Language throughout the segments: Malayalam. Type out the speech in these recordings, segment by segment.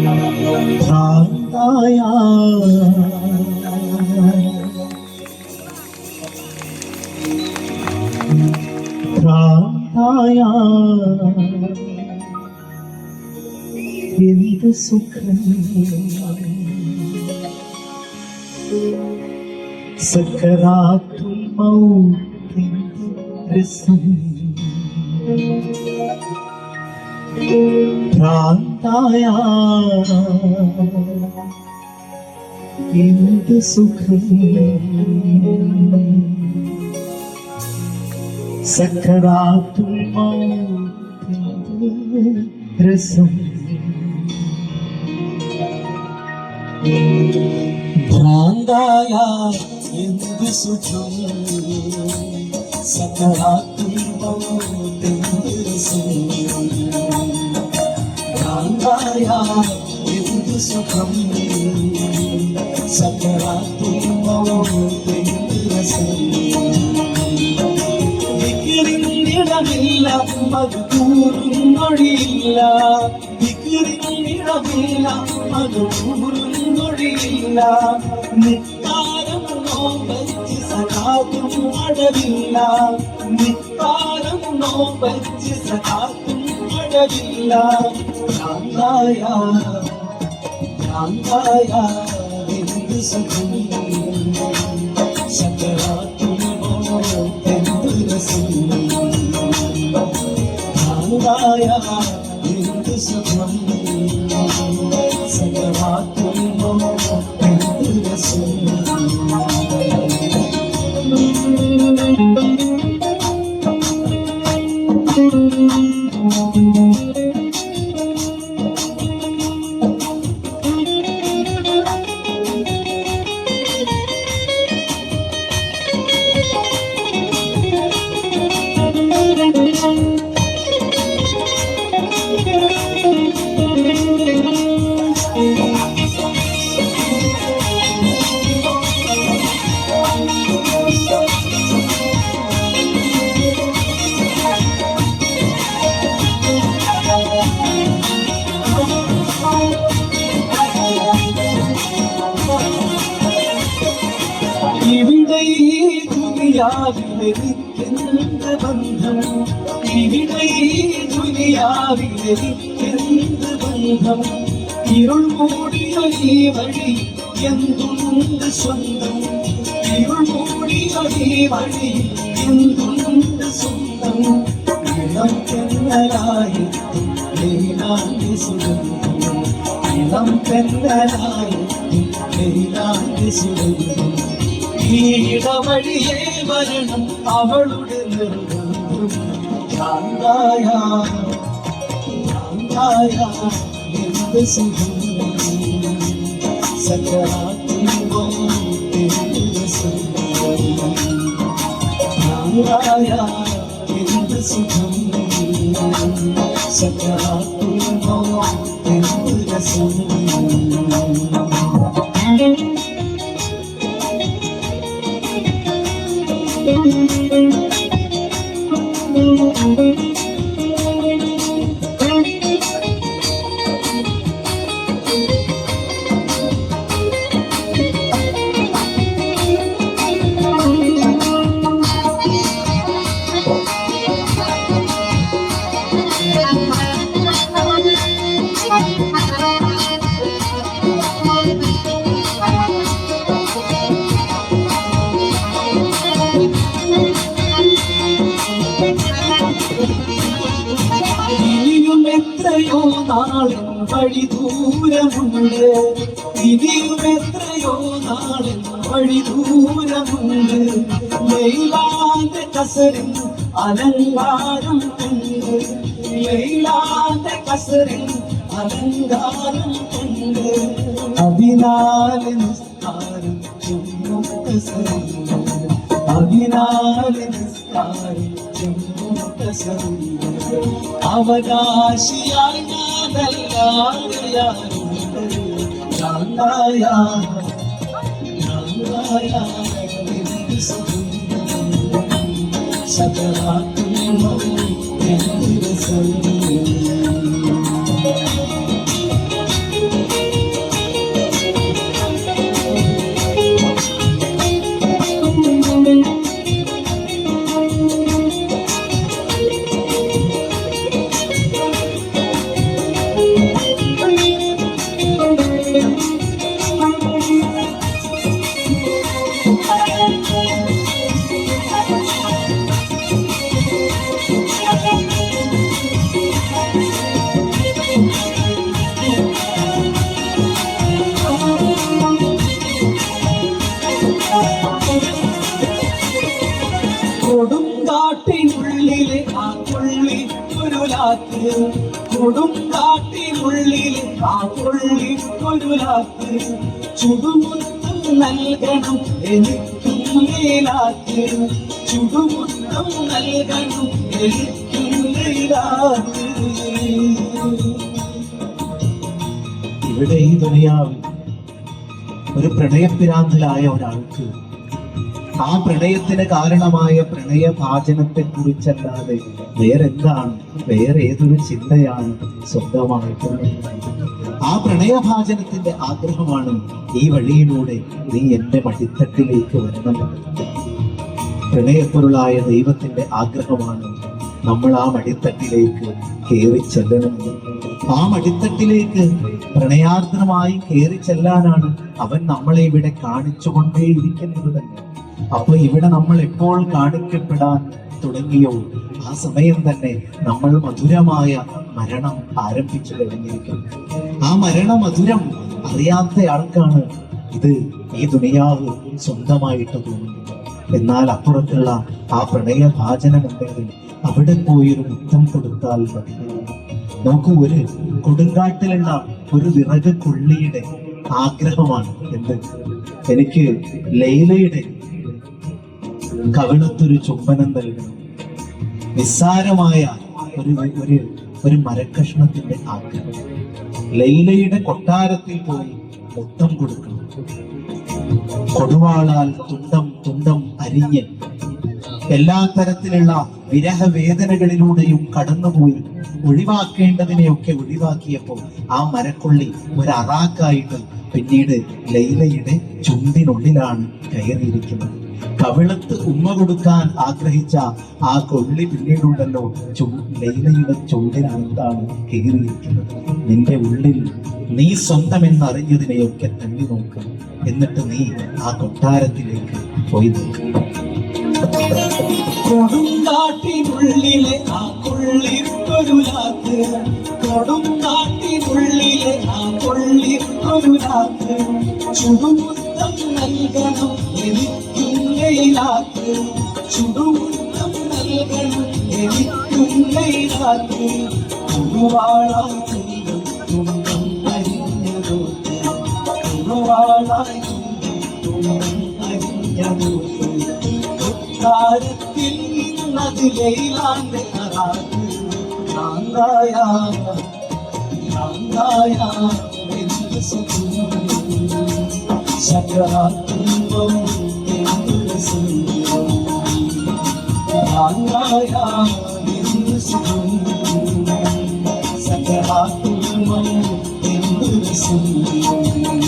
ഭ്രാന്തായ ഭ്രാന്തായ എന്ത് സുഖം സക്കറാത്തുൽ മൗത്തിൻ രസം ഭ്രാന്തായ എന്ത് സുഖം സക്കറാത്തുൽ മൗത്തിൻ രസം ഭ്രാന്തായ എന്ത് സുഖം സക്കറാത്തുൽ മൗത്തിൻ രസം ഭ്രാന്തായ എന്ത് സുഖം സക്കറാത്തുൽ മൗത്തിൻ രസം ദിക്റിനിടമില്ല മഗ്ദൂറും മൊഴിയില്ല ദിക്റിനിടമില്ല മഗ്ദൂറും മൊഴിയില്ല നിത്താരം നോമ്പച്ച് സകാത്തും അടവില്ല നിത്താരം നോമ്പച്ച് സകാത്തും അടവില്ല ഭ്രാന്തായ ഭ്രാന്തായ എന്ത് സുഖം സക്കറാത്തുൽ മൗത്തിൻ രസം ഭ്രാന്തായ എന്ത് സുഖം സക്കറാത്തുൽ മൗത്തിൻ രസം ഇവിടെ ഈ ദുനിയാവിലെനിക്കെന്ത് ബന്ധം ഇവിടെ ഈ ദുനിയാവിലെനിക്കെന്ത് ബന്ധം ഇരുൾ മൂടിയ ഈ വഴി എന്തുണ്ട് സ്വന്തം ഇരുൾ മൂടിയ ഈ വഴി എന്തുണ്ട് സ്വന്തം ഇളം തെന്നലായി ലൈലാന്റെ സുഗന്ധം ഇളം തെന്നലായി ലൈലാന്റെ സുഗന്ധം ഈ ഇടവഴിയേ വരണം അവളുടെ നിർബന്ധം ഭ്രാന്തായ ഭ്രാന്തായ എന്ത് സുഖം സക്കറാത്തുൽ മൗത്തിൻ രസം ഭ്രാന്തായ എന്ത് സുഖം സക്കറാത്തുൽ മൗത്തിൻ രസം എത്രയോ നാളിൻ വഴി ദൂരമുണ്ട് ഇനിയും എത്രയോ നാളിൻ വഴി ദൂരമുണ്ട് ലൈലാന്റെ കസറിൻ അലങ്കാരം കൊണ്ട് ലൈലാന്റെ കസറിൻ അലങ്കാരം കൊണ്ട് അതിനാല് നിസ്കാരം ചുമ്മും കസറുണ്ട് അതിനാല് നിസ്കാരം ചുമ്മും കസറുണ്ട് അവകാശിയായി ഞാനല്ലാതെയാരുണ്ട് ഭ്രാന്തായ ഭ്രാന്തായ എന്ത് സുഖം സക്കറാത്തുൽ മൗത്തിൻ രസം കൊടുങ്കാട്ടിനുള്ളിൽ ആ കൊള്ളിക്കൊരു രാത്രി ചുടുമുത്തം നൽകണം എനിക്കും ലൈലാക്ക് ചുടുമുത്തം നൽകണം എനിക്കും ലൈലാക്ക്. ഇവിടെ ഈ ദുനിയാവിൽ ഒരു പ്രണയപ്പിരാന്തലായ ഒരാൾക്ക് ആ പ്രണയത്തിന് കാരണമായ പ്രണയഭാജനത്തെ കുറിച്ചല്ലാതെ വേറെന്താണ്, വേറെ ഏതൊരു ചിന്തയാണ് സ്വന്തമായിട്ടുള്ളത്? ആ പ്രണയഭാജനത്തിന്റെ ആഗ്രഹമാണ് ഈ വഴിയിലൂടെ നീ എന്റെ മടിത്തട്ടിലേക്ക് വരണമെന്ന്. പ്രണയപ്പൊരുളായ ദൈവത്തിന്റെ ആഗ്രഹമാണ് നമ്മൾ ആ മടിത്തട്ടിലേക്ക് കയറി ചെല്ലണമെന്ന്. ആ മടിത്തട്ടിലേക്ക് പ്രണയാർദ്രമായി കയറി ചെല്ലാനാണ് അവൻ നമ്മളെ ഇവിടെ കാണിച്ചുകൊണ്ടേയിരിക്കുന്നത് തന്നെ. അപ്പൊ ഇവിടെ നമ്മൾ എപ്പോൾ കാണിക്കപ്പെടാൻ തുടങ്ങിയോ ആ സമയം തന്നെ നമ്മൾ മധുരമായ മരണം ആരംഭിച്ചു കഴിഞ്ഞിരിക്കും. ആ മരണമധുരം അറിയാത്ത ആൾക്കാണ് ഇത് ഈ ദുനിയാവ് സ്വന്തമായിട്ട് തോന്നുന്നത്. എന്നാൽ അപ്പുറത്തുള്ള ആ പ്രണയഭാജനം ഉണ്ടെങ്കിൽ അവിടെ പോയൊരു മുത്തം കൊടുത്താൽ മതി. നോക്കൂ, ഒരു കൊടുങ്കാട്ടിലുള്ള ഒരു വിറക് കൊള്ളിയുടെ ആഗ്രഹമാണ് എന്ത്, എനിക്ക് ലൈലയുടെ കവിളത്തൊരു ചുംബനം നൽകണം. നിസ്സാരമായ ഒരു മരക്കഷ്ണത്തിന്റെ ആഗ്രഹം. ലൈലയുടെ കൊട്ടാരത്തിൽ പോയി മുത്തം കൊടുക്കണം. കൊടുവാളാൽ തുണ്ടം അരിഞ്ഞ് എല്ലാ തരത്തിലുള്ള വിരഹവേദനകളിലൂടെയും കടന്നുപോയി ഒഴിവാക്കേണ്ടതിനെയൊക്കെ ഒഴിവാക്കിയപ്പോൾ ആ മരക്കൊള്ളി ഒരു അറാക്കായിട്ട് പിന്നീട് ലൈലയുടെ ചുണ്ടിനുള്ളിലാണ് കയറിയിരിക്കുന്നത്. കവിളത്ത് ഉമ്മ കൊടുക്കാൻ ആഗ്രഹിച്ച ആ കൊള്ളി പിന്നീടുണ്ടല്ലോ ലൈലയുടെ ചുണ്ടിനകത്താണ് കയറിയിരിക്കുന്നത്. നിന്റെ ഉള്ളിൽ നീ സ്വന്തം എന്നറിഞ്ഞതിനെയൊക്കെ തള്ളി നോക്കുക. എന്നിട്ട് നീ ആ കൊട്ടാരത്തിലേക്ക് പോയി നോക്കുക. കൊടുങ്കാട്ടിനുള്ളിലെ ആ കൊള്ളിക്കൊരു രാത്രി കൊടുങ്കാട്ടിനുള്ളിലെ ആ കൊള്ളിക്കൊരു രാത്രി ചുടുമുത്തം നൽകണം എനിക്കും ലൈലാക്ക് ചുടുമുത്തം നൽകണം എനിക്കും ലൈലാക്ക് കുറുവാളായി തുണ്ടം അരിഞ്ഞതോ കുറുവാളായി തുണ്ടം അരിഞ്ഞതോ കൊട്ടാരത്തിൽ നിന്നത് ലൈലാന്റെ കരാറ് എന്ത് സുഖം സകരാത്തുമ്പം എന്ത് സുഖം എന്ത് സുഖം സകരാത്തുമ്പം എന്ത് സുഖം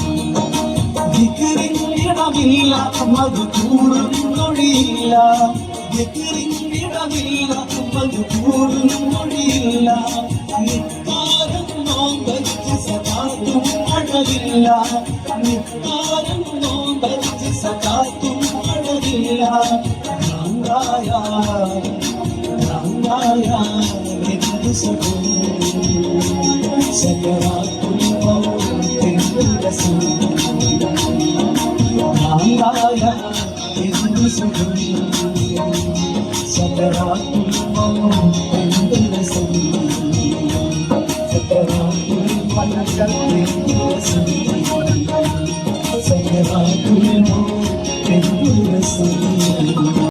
ദിക്റിനിടമില്ല മധുകൂറും മൊഴിയില്ല ദിക്റിനിടമില്ല മധുകൂറും മൊഴിയില്ല നിക്കാരം നോമ്പച്ച് സകാത്തും അടവില്ല നിക്കാരം നോമ്പച്ച് സകാത്തും അടവില്ല എന്ത് സുഖം സകരാത്തും എന്ത് രസം എന്ത് സുഖം സകരാത്തുൽ എന്ത് രസം സകരാത്തുൽ എന്ത് രസം